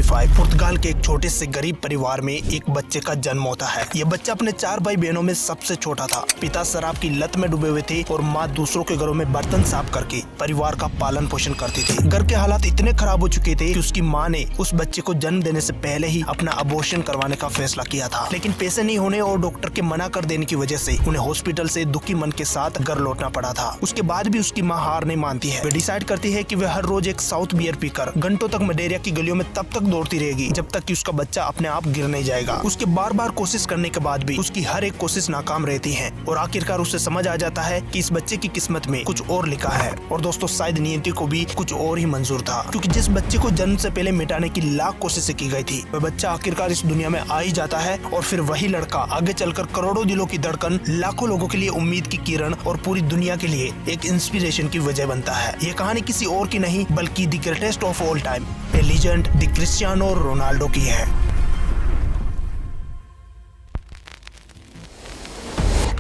1995 पुर्तगाल के एक छोटे से गरीब परिवार में एक बच्चे का जन्म होता है। यह बच्चा अपने 4 भाई बहनों में सबसे छोटा था। पिता शराब की लत में डूबे हुए थे और माँ दूसरों के घरों में बर्तन साफ करके परिवार का पालन पोषण करती थी। घर के हालात इतने खराब हो चुके थे कि उसकी माँ ने उस बच्चे को जन्म देने से पहले ही अपना अबॉर्शन करवाने का फैसला किया था, लेकिन पैसे नहीं होने और डॉक्टर के मना कर देने की वजह से उन्हें हॉस्पिटल से दुखी मन के साथ घर लौटना पड़ा था। उसके बाद भी उसकी माँ हार नहीं मानती है। वे डिसाइड करती है कि वे हर रोज एक साउथ बियर पीकर घंटों तक मलेरिया की गलियों में तब तक दौड़ती रहेगी जब तक कि उसका बच्चा अपने आप गिर नहीं जाएगा। उसके बार बार कोशिश करने के बाद भी उसकी हर एक कोशिश नाकाम रहती है और आखिरकार उसे समझ आ जाता है कि इस बच्चे की किस्मत में कुछ और लिखा है। और दोस्तों, शायद नियति को भी कुछ और ही मंजूर था, क्योंकि जिस बच्चे को जन्म से पहले मिटाने की लाख कोशिशें की गई थी, वह बच्चा आखिरकार इस दुनिया में आ ही जाता है। और फिर वही लड़का आगे चलकर करोड़ों दिलों की धड़कन, लाखों लोगों के लिए उम्मीद की किरण और पूरी दुनिया के लिए एक इंस्पिरेशन की वजह बनता है। ये कहानी किसी और की नहीं बल्कि the greatest of all time, A legend, the Cristiano Ronaldo की है।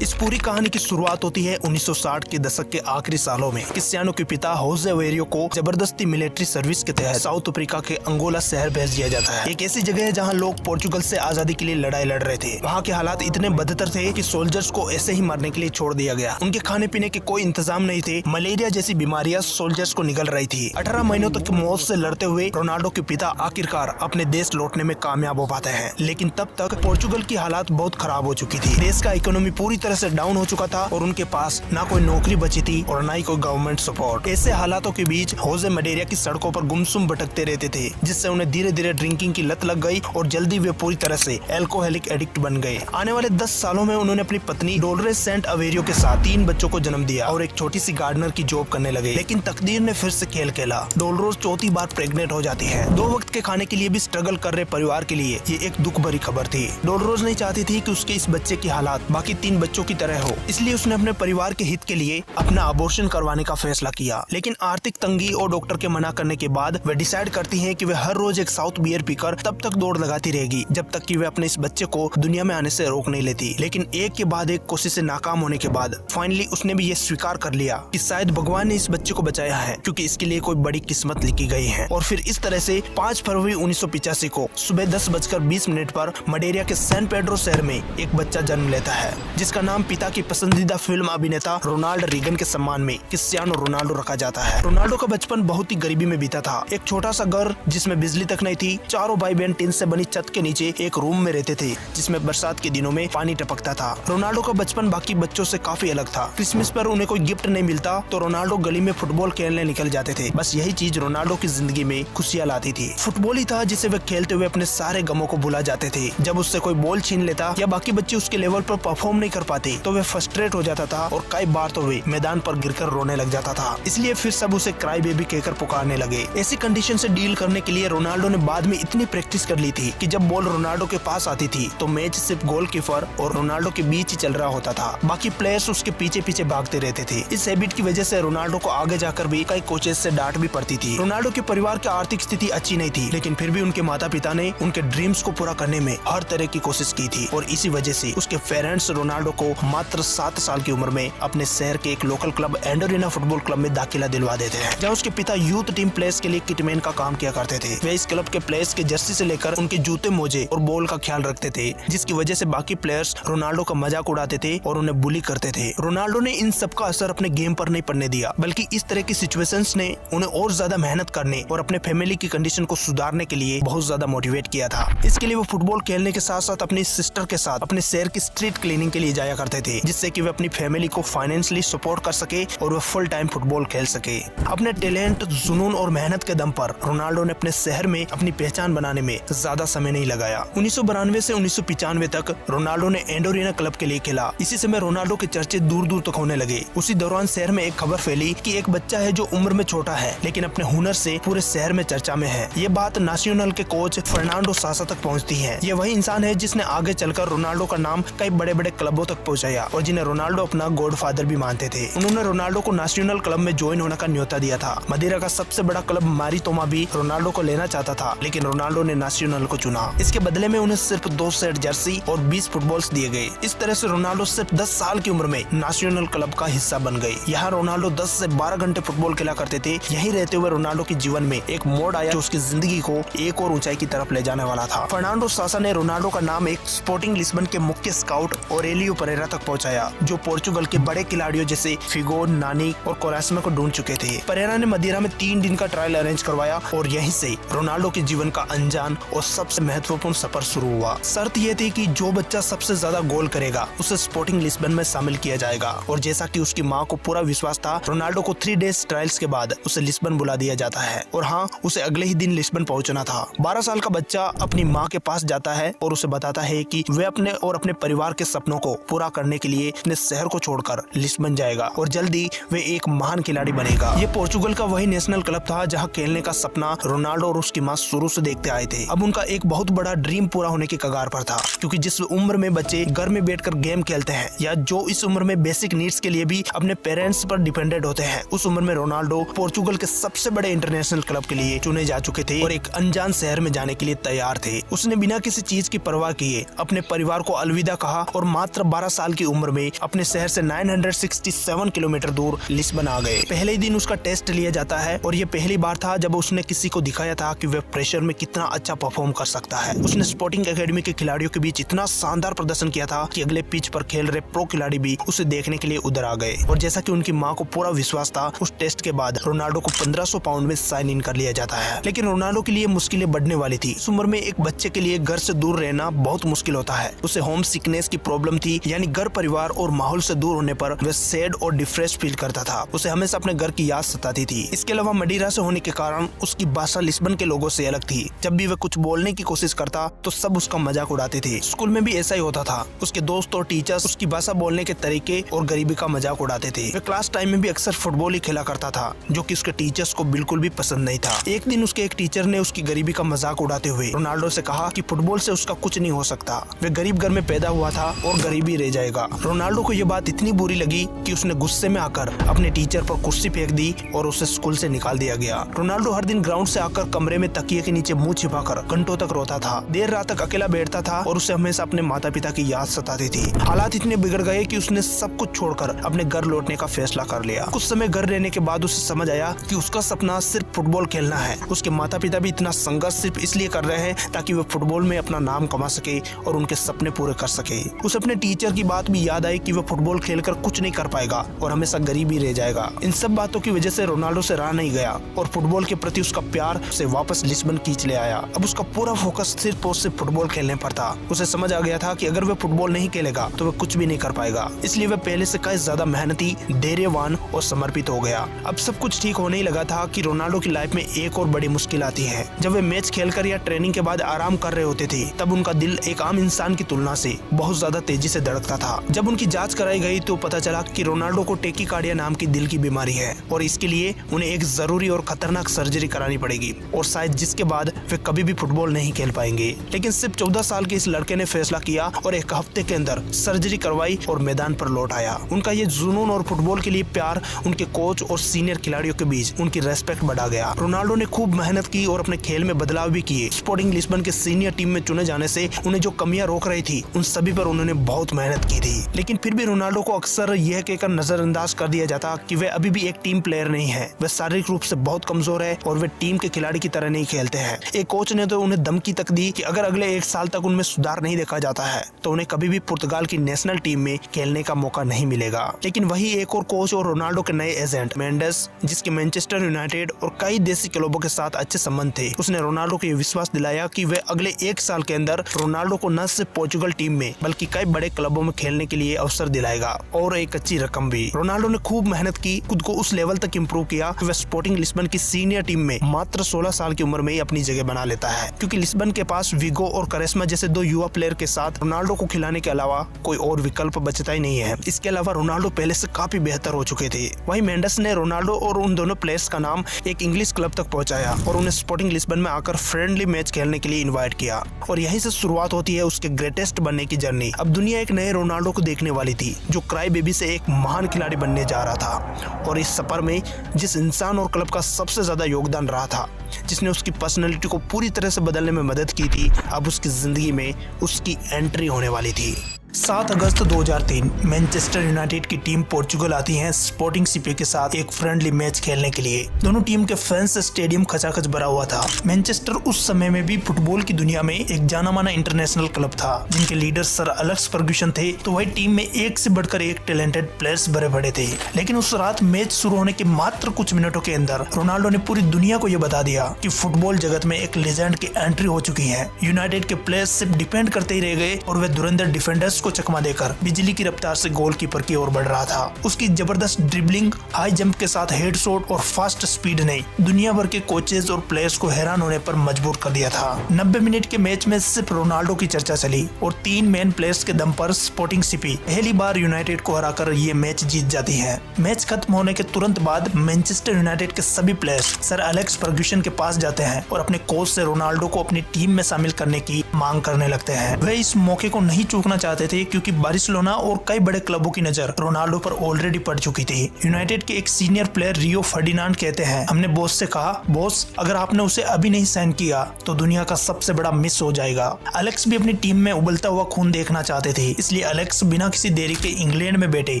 इस पूरी कहानी की शुरुआत होती है 1960 के दशक के आखिरी सालों में। क्रिस्टियानो के पिता होजे वेरियो को जबरदस्ती मिलिट्री सर्विस के तहत साउथ अफ्रीका के अंगोला शहर भेज दिया जाता है। एक ऐसी जगह है जहां लोग पोर्चुगल से आजादी के लिए लड़ाई लड़ रहे थे। वहां के हालात इतने बदतर थे कि सोल्जर्स को ऐसे ही मरने के लिए छोड़ दिया गया। उनके खाने पीने के कोई इंतजाम नहीं थे। मलेरिया जैसी बीमारियां सोल्जर्स को निगल रही थी। 18 महीनों तक मौत से लड़ते हुए रोनाल्डो के पिता आखिरकार अपने देश लौटने में कामयाब हो पाते हैं, लेकिन तब तक पोर्चुगल की हालात बहुत खराब हो चुकी थी। देश का इकोनॉमी पूरी तरह से डाउन हो चुका था और उनके पास ना कोई नौकरी बची थी और ना ही कोई गवर्नमेंट सपोर्ट। ऐसे हालातों के बीच होजे मलेरिया की सड़कों पर गुमसुम भटकते रहते थे, जिससे उन्हें धीरे धीरे ड्रिंकिंग की लत लग गई और जल्दी वे पूरी तरह से एल्कोहलिक एडिक्ट बन गए। आने वाले 10 सालों में उन्होंने अपनी पत्नी डोल्रेस सेंट अवेरियो के साथ 3 बच्चों को जन्म दिया और एक छोटी सी गार्डनर की जॉब करने लगे। लेकिन तकदीर ने फिर से खेल खेला। डोल्रोस चौथी बार प्रेग्नेंट हो जाती है। 2 वक्त के खाने के लिए भी स्ट्रगल कर रहे परिवार के लिए ये एक दुख भरी खबर थी। डोल्रोस नहीं चाहती थी कि उसके इस बच्चे की हालात बाकी 3 बच्चों की तरह हो, इसलिए उसने अपने परिवार के हित के लिए अपना अबॉर्शन करवाने का फैसला किया। लेकिन आर्थिक तंगी और डॉक्टर के मना करने के बाद वे डिसाइड करती हैं कि वे हर रोज एक साउथ बियर पीकर तब तक दौड़ लगाती रहेगी जब तक कि वे अपने इस बच्चे को दुनिया में आने से रोक नहीं लेती। लेकिन एक के बाद एक कोशिशें नाकाम होने के बाद फाइनली उसने भी ये स्वीकार कर लिया कि शायद भगवान ने इस बच्चे को बचाया है, क्योंकि इसके लिए कोई बड़ी किस्मत लिखी गई है। और फिर इस तरह से 5 फरवरी 1985 को सुबह 10:20 पर मलेरिया के सैन पेड्रो शहर में एक बच्चा जन्म लेता है, जिसका नाम पिता की पसंदीदा फिल्म अभिनेता रोनाल्ड रीगन के सम्मान में क्रिस्टियानो रोनाल्डो रखा जाता है। रोनाल्डो का बचपन बहुत ही गरीबी में बीता था। एक छोटा सा घर जिसमें बिजली तक नहीं थी। चारों भाई बहन टिन से बनी छत के नीचे एक रूम में रहते थे, जिसमें बरसात के दिनों में पानी टपकता था। रोनाल्डो का बचपन बाकी बच्चों से काफी अलग था। क्रिसमस पर उन्हें कोई गिफ्ट नहीं मिलता तो रोनाल्डो गली में फुटबॉल खेलने निकल जाते थे। बस यही चीज रोनाल्डो की जिंदगी में खुशियां लाती थी। फुटबॉल ही था जिसे वे खेलते हुए अपने सारे गमों को भुला जाते थे। जब उससे कोई बॉल छीन लेता या बाकी बच्चे उसके लेवल पर परफॉर्म नहीं कर पाते तो वे फ्रस्ट्रेट हो जाता था और कई बार तो वे मैदान पर गिरकर रोने लग जाता था। इसलिए फिर सब उसे क्राई बेबी कहकर पुकारने लगे। ऐसी कंडीशन से डील करने के लिए रोनाल्डो ने बाद में इतनी प्रैक्टिस कर ली थी कि जब बॉल रोनाल्डो के पास आती थी तो मैच सिर्फ गोलकीपर और रोनाल्डो के बीच ही चल रहा होता था। बाकी प्लेयर्स उसके पीछे पीछे भागते रहते थे। इस हैबिट की वजह से रोनाल्डो को आगे जाकर भी कई कोचेस से डांट भी पड़ती थी। रोनाल्डो के परिवार की आर्थिक स्थिति अच्छी नहीं थी, लेकिन फिर भी उनके माता पिता ने उनके ड्रीम्स को पूरा करने में हर तरह की कोशिश की थी और इसी वजह से उसके पेरेंट्स रोनाल्डो को मात्र 7 साल की उम्र में अपने शहर के एक लोकल क्लब एंडोरिना फुटबॉल क्लब में दाखिला दिलवा देते हैं, जहां उसके पिता यूथ टीम प्लेयर्स के लिए किटमैन का काम किया करते थे। वे इस क्लब के प्लेयर्स के जर्सी से लेकर उनके जूते, मोजे और बॉल का ख्याल रखते थे, जिसकी वजह से बाकी प्लेयर्स रोनाल्डो का मजाक उड़ाते थे और उन्हें बुली करते थे। रोनाल्डो ने इन सब का असर अपने गेम पर नहीं पड़ने दिया, बल्कि इस तरह की सिचुएशंस ने उन्हें और ज्यादा मेहनत करने और अपने फैमिली की कंडीशन को सुधारने के लिए बहुत ज्यादा मोटिवेट किया था। इसके लिए वो फुटबॉल खेलने के साथ साथ अपनी सिस्टर के साथ अपने शहर की स्ट्रीट क्लीनिंग के लिए जाया करते थे, जिससे कि वे अपनी फैमिली को फाइनेंशियली सपोर्ट कर सके और वह फुल टाइम फुटबॉल खेल सके। अपने टैलेंट, जुनून और मेहनत के दम पर रोनाल्डो ने अपने शहर में अपनी पहचान बनाने में ज्यादा समय नहीं लगाया। 1992 से 1995 तक रोनाल्डो ने एंडोरिना क्लब के लिए खेला। इसी समय रोनाल्डो के चर्चे दूर दूर तक होने लगे। उसी दौरान शहर में एक खबर फैली कि एक बच्चा है जो उम्र में छोटा है लेकिन अपने हुनर से पूरे शहर में चर्चा में है। ये बात नेशनल के कोच फर्नांडो सासा तक पहुँचती है। ये वही इंसान है जिसने आगे चलकर रोनाल्डो का नाम कई बड़े बड़े क्लबों तक तक पहुंचाया और जिन्हें रोनाल्डो अपना गॉडफादर भी मानते थे। उन्होंने रोनाल्डो को नेशनल क्लब में ज्वाइन होने का न्योता दिया था। मदिरा का सबसे बड़ा क्लब मारितोमा भी रोनाल्डो को लेना चाहता था, लेकिन रोनाल्डो ने नेशनल को चुना। इसके बदले में उन्हें सिर्फ 2 सेट जर्सी और 20 फुटबॉल्स दिए गए। इस तरह से रोनाल्डो सिर्फ 10 साल की उम्र में नेशनल क्लब का हिस्सा बन गए। यहाँ रोनाल्डो 10 से 12 घंटे फुटबॉल खेला करते थे। यहीं रहते हुए रोनाल्डो के जीवन में एक मोड़ आया जो उसकी जिंदगी को एक और ऊंचाई की तरफ ले जाने वाला था। फर्नांडो सासा ने रोनाल्डो का नाम एक स्पोर्टिंग लिस्बन के मुख्य स्काउट ऑरेलियो परेरा तक पहुंचाया, जो पोर्चुगल के बड़े खिलाड़ियों जैसे फिगो, नानी और कोरास्मा को ढूंढ चुके थे। परेरा ने मदिरा में 3 दिन का ट्रायल अरेंज करवाया और यहीं से रोनाल्डो के जीवन का अनजान और सबसे महत्वपूर्ण सफर शुरू हुआ। शर्त यह थी कि जो बच्चा सबसे ज्यादा गोल करेगा उसे स्पोर्टिंग लिस्बन में शामिल किया जाएगा। और जैसा कि उसकी मां को पूरा विश्वास था, रोनाल्डो को 3 डेज ट्रायल्स के बाद उसे लिस्बन बुला दिया जाता है। और हाँ, उसे अगले ही दिन लिस्बन पहुंचना था। 12 साल का बच्चा अपनी मां के पास जाता है और उसे बताता है कि वे अपने और अपने परिवार के सपनों को पूरा करने के लिए अपने शहर को छोड़कर लिस्बन जाएगा और जल्दी वे एक महान खिलाड़ी बनेगा। ये पोर्चुगल का वही नेशनल क्लब था जहां खेलने का सपना रोनाल्डो और उसकी मां शुरू से देखते आए थे। अब उनका एक बहुत बड़ा ड्रीम पूरा होने के कगार पर था, क्योंकि जिस उम्र में बच्चे घर में बैठकर गेम खेलते हैं या जो इस उम्र में बेसिक नीड्स के लिए भी अपने पेरेंट्स पर डिपेंडेंट होते हैं, उस उम्र में रोनाल्डो पोर्चुगल के सबसे बड़े इंटरनेशनल क्लब के लिए चुने जा चुके थे और एक अनजान शहर में जाने के लिए तैयार थे। उसने बिना किसी चीज की परवाह किए अपने परिवार को अलविदा कहा और मात्र 12 साल की उम्र में अपने शहर से 967 किलोमीटर दूर लिस्बन आ गए। पहले ही दिन उसका टेस्ट लिया जाता है और ये पहली बार था जब उसने किसी को दिखाया था कि वह प्रेशर में कितना अच्छा परफॉर्म कर सकता है। उसने स्पोर्टिंग एकेडमी के खिलाड़ियों के बीच इतना शानदार प्रदर्शन किया था कि अगले पिच पर खेल रहे प्रो खिलाड़ी भी उसे देखने के लिए उधर आ गए। और जैसा कि उनकी मां को पूरा विश्वास था, उस टेस्ट के बाद रोनाल्डो को 1500 पाउंड में साइन इन कर लिया जाता है। लेकिन रोनाल्डो के लिए मुश्किलें बढ़ने वाली थी। इस उम्र में एक बच्चे के लिए घर से दूर रहना बहुत मुश्किल होता है। उसे होम सिकनेस की प्रॉब्लम थी, यानी घर परिवार और माहौल से दूर होने पर वह सैड और डिप्रेस फील करता था। उसे हमेशा अपने घर की याद सताती थी। इसके अलावा मदिरा से होने के कारण उसकी भाषा लिस्बन के लोगों से अलग थी। जब भी वह कुछ बोलने की कोशिश करता तो सब उसका मजाक उड़ाते थे। स्कूल में भी ऐसा ही होता था। उसके दोस्त और टीचर्स उसकी भाषा बोलने के तरीके और गरीबी का मजाक उड़ाते थे। वह क्लास टाइम में भी अक्सर फुटबॉल ही खेला करता था, जो कि उसके टीचर्स को बिल्कुल भी पसंद नहीं था। एक दिन उसके एक टीचर ने उसकी गरीबी का मजाक उड़ाते हुए रोनाल्डो से कहा कि फुटबॉल से उसका कुछ नहीं हो सकता, वह गरीब घर में पैदा हुआ था और गरीबी रह जाएगा। रोनाल्डो को यह बात इतनी बुरी लगी कि उसने गुस्से में आकर अपने टीचर पर कुर्सी फेंक दी और उसे स्कूल से निकाल दिया गया। रोनाल्डो हर दिन ग्राउंड से आकर कमरे में तकिए के नीचे मुंह छिपाकर घंटों तक रोता था। देर रात तक अकेला बैठता था और उसे हमेशा अपने माता पिता की याद सताती थी। हालात इतने बिगड़ गए कि उसने सब कुछ छोड़कर अपने घर लौटने का फैसला कर लिया। कुछ समय घर रहने के बाद उसे समझ आया कि उसका सपना सिर्फ फुटबॉल खेलना है। उसके माता पिता भी इतना संघर्ष सिर्फ इसलिए कर रहे हैं ताकि वह फुटबॉल में अपना नाम कमा सके और उनके सपने पूरे कर सके। उसे अपने टीचर की बात भी याद आई कि वह फुटबॉल खेलकर कुछ नहीं कर पाएगा और हमेशा गरीब ही रह जाएगा। इन सब बातों की वजह से रोनाल्डो से रहा नहीं गया और फुटबॉल के प्रति उसका प्यार उसे वापस लिस्बन खींच ले आया। अब उसका पूरा फोकस सिर्फ और सिर्फ फुटबॉल खेलने पर था। उसे समझ आ गया था कि अगर वह फुटबॉल नहीं खेलेगा तो वह कुछ भी नहीं कर पाएगा। इसलिए वह पहले से कई ज्यादा मेहनती, धैर्यवान और समर्पित हो गया। अब सब कुछ ठीक होने ही लगा था कि रोनाल्डो की लाइफ में एक और बड़ी मुश्किल आती है। जब वे मैच खेलकर या ट्रेनिंग के बाद आराम कर रहे होते थे, तब उनका दिल एक आम इंसान की तुलना से बहुत ज्यादा तेजी से धड़कता था। जब उनकी जांच कराई गई तो पता चला कि रोनाल्डो को टेकीकार्डिया नाम की दिल की बीमारी है और इसके लिए उन्हें एक जरूरी और खतरनाक सर्जरी करानी पड़ेगी और शायद जिसके बाद वे कभी भी फुटबॉल नहीं खेल पाएंगे। लेकिन सिर्फ 14 साल के इस लड़के ने फैसला किया और एक हफ्ते के अंदर सर्जरी करवाई और मैदान पर लौट आया। उनका ये जुनून और फुटबॉल के लिए प्यार उनके कोच और सीनियर खिलाड़ियों के बीच उनकी रेस्पेक्ट बढ़ा गया। रोनाल्डो ने खूब मेहनत की और अपने खेल में बदलाव भी किए। स्पोर्टिंग लिस्बन के सीनियर टीम में चुने जाने से उन्हें जो कमियां रोक रही थी, उन सभी पर उन्होंने बहुत मेहनत की थी। लेकिन फिर भी रोनाल्डो को अक्सर यह कहकर नजरअंदाज कर दिया जाता कि वे अभी भी एक टीम प्लेयर नहीं है। वे शारीरिक रूप से बहुत कमजोर है और वे टीम के खिलाड़ी की तरह नहीं खेलते हैं। एक कोच ने तो उन्हें धमकी तक दी कि अगर अगले 1 साल तक उनमें सुधार नहीं देखा जाता है तो उन्हें कभी भी पुर्तगाल की नेशनल टीम में खेलने का मौका नहीं मिलेगा। लेकिन वही एक और कोच और रोनाल्डो के नए एजेंट मेंडेस, जिसके मैनचेस्टर यूनाइटेड और कई देसी क्लबों के साथ अच्छे संबंध थे, उसने रोनाल्डो को यह विश्वास दिलाया कि वे अगले 1 साल के अंदर रोनाल्डो को न सिर्फ पोर्चुगल टीम में बल्कि कई बड़े क्लबों में खेलने के लिए अवसर दिलाएगा और एक अच्छी रकम भी। रोनाल्डो ने खूब मेहनत की, खुद को उस लेवल तक इम्प्रूव किया कि वह स्पोर्टिंग लिस्बन की सीनियर टीम में मात्र 16 साल की उम्र में ही अपनी जगह बना लेता है, क्योंकि लिस्बन के पास विगो और करेस्मा जैसे 2 युवा प्लेयर के साथ रोनाल्डो को खिलाने के अलावा कोई और विकल्प बचता ही नहीं है। इसके अलावा रोनाल्डो पहले से काफी बेहतर हो चुके थे। वहीं मेंडेस ने रोनाल्डो और उन दोनों प्लेयर्स का नाम एक इंग्लिश क्लब तक पहुंचाया और उन्हें स्पोर्टिंग लिस्बन में आकर फ्रेंडली मैच खेलने के लिए इन्वाइट किया और यहीं से शुरुआत होती है उसके ग्रेटेस्ट बनने की जर्नी। अब दुनिया एक नए वह रोनाल्डो को देखने वाली थी जो क्राई बेबी से एक महान खिलाड़ी बनने जा रहा था। और इस सफर में जिस इंसान और क्लब का सबसे ज्यादा योगदान रहा था, जिसने उसकी पर्सनैलिटी को पूरी तरह से बदलने में मदद की थी, अब उसकी जिंदगी में उसकी एंट्री होने वाली थी। 7 अगस्त 2003 मैनचेस्टर यूनाइटेड की टीम पोर्चुगल आती है स्पोर्टिंग सीपी के साथ एक फ्रेंडली मैच खेलने के लिए। दोनों टीम के फैंस से स्टेडियम खचाखच भरा हुआ था। मैनचेस्टर उस समय में भी फुटबॉल की दुनिया में एक जाना माना इंटरनेशनल क्लब था, जिनके लीडर सर एलेक्स फर्ग्यूसन थे। तो वही टीम में एक से बढ़कर एक टैलेंटेड प्लेयर्स भरे पड़े थे। लेकिन उस रात मैच शुरू होने के मात्र कुछ मिनटों के अंदर रोनाल्डो ने पूरी दुनिया को यह बता दिया कि फुटबॉल जगत में एक लेजेंड की एंट्री हो चुकी है। यूनाइटेड के प्लेयर्स सिर्फ डिपेंड करते ही रह गए और वे धुरंधर डिफेंडर्स को चकमा देकर बिजली की रफ्तार से गोलकीपर की ओर बढ़ रहा था। उसकी जबरदस्त ड्रिबलिंग, हाई जंप के साथ हेड शॉट और फास्ट स्पीड ने दुनिया भर के कोचेज और प्लेयर्स को हैरान होने पर मजबूर कर दिया था। 90 मिनट के मैच में सिर्फ रोनाल्डो की चर्चा चली और 3 मेन प्लेयर्स के दम पर स्पोर्टिंग सीपी पहली बार यूनाइटेड को हराकर ये मैच जीत जाती है। मैच खत्म होने के तुरंत बाद मैनचेस्टर यूनाइटेड के सभी प्लेयर्स सर एलेक्स फर्ग्यूसन के पास जाते हैं और अपने कोच से रोनाल्डो को अपनी टीम में शामिल करने की मांग करने लगते हैं। वे इस मौके को नहीं चूकना चाहते थे क्योंकि बार्सिलोना और कई बड़े क्लबों की नजर रोनाल्डो पर ऑलरेडी पड़ चुकी थी। यूनाइटेड के एक सीनियर प्लेयर रियो फर्डिनांड कहते हैं, हमने बॉस से कहा, बॉस अगर आपने उसे अभी नहीं साइन किया तो दुनिया का सबसे बड़ा मिस हो जाएगा। एलेक्स भी अपनी टीम में उबलता हुआ खून देखना चाहते थे, इसलिए एलेक्स बिना किसी देरी के इंग्लैंड में बैठे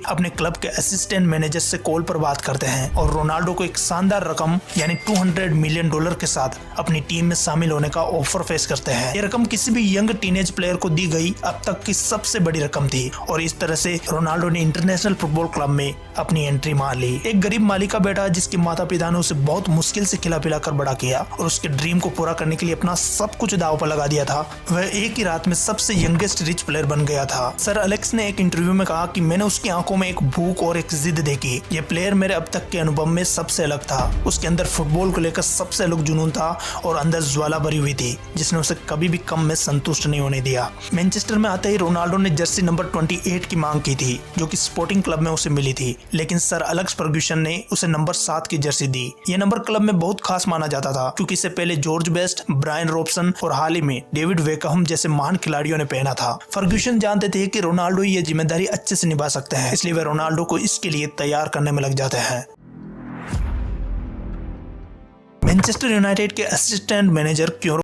अपने क्लब के असिस्टेंट मैनेजर से कॉल पर बात करते हैं और रोनाल्डो को एक शानदार रकम यानी $200 मिलियन के साथ अपनी टीम में शामिल होने का ऑफर फेस करते हैं। ये रकम किसी भी यंग टीनेज प्लेयर को दी गई अब तक की सबसे बड़ी रकम थी और इस तरह से रोनाल्डो ने इंटरनेशनल फुटबॉल क्लब में अपनी एंट्री मार ली। एक गरीब मालिक का बेटा जिसके माता पिता ने उसे बहुत मुश्किल से खिला पिला कर बड़ा किया और उसके ड्रीम को पूरा करने के लिए अपना सब कुछ दांव पर लगा दिया था, वह एक ही रात में सबसे यंगेस्ट रिच प्लेयर बन गया था। सर एलेक्स ने एक इंटरव्यू में कहा कि मैंने उसकी आंखों में एक भूख और एक जिद देखी। यह प्लेयर मेरे अब तक के अनुभव में सबसे अलग था। उसके अंदर फुटबॉल को लेकर सबसे अलग जुनून था और अंदर ज्वाला भरी हुई थी जिसने उसे कभी भी कम में संतुष्ट नहीं होने दिया। मैनचेस्टर में आते ही रोनाल्डो ने जर्सी नंबर 28 की मांग की थी जो कि स्पोर्टिंग क्लब में उसे मिली थी, लेकिन सर एलेक्स फर्ग्यूसन ने उसे नंबर 7 की जर्सी दी। यह नंबर क्लब में बहुत खास माना जाता था क्योंकि इससे पहले जॉर्ज बेस्ट, ब्रायन रॉबसन और हाल ही में डेविड वेकहम जैसे महान खिलाड़ियों ने पहना था। फर्ग्यूसन जानते थे कि रोनाल्डो ये जिम्मेदारी अच्छे से निभा सकते हैं, इसलिए वे रोनाल्डो को इसके लिए तैयार करने में लग जाते हैं। मैनचेस्टर यूनाइटेड के असिस्टेंट मैनेजर क्यों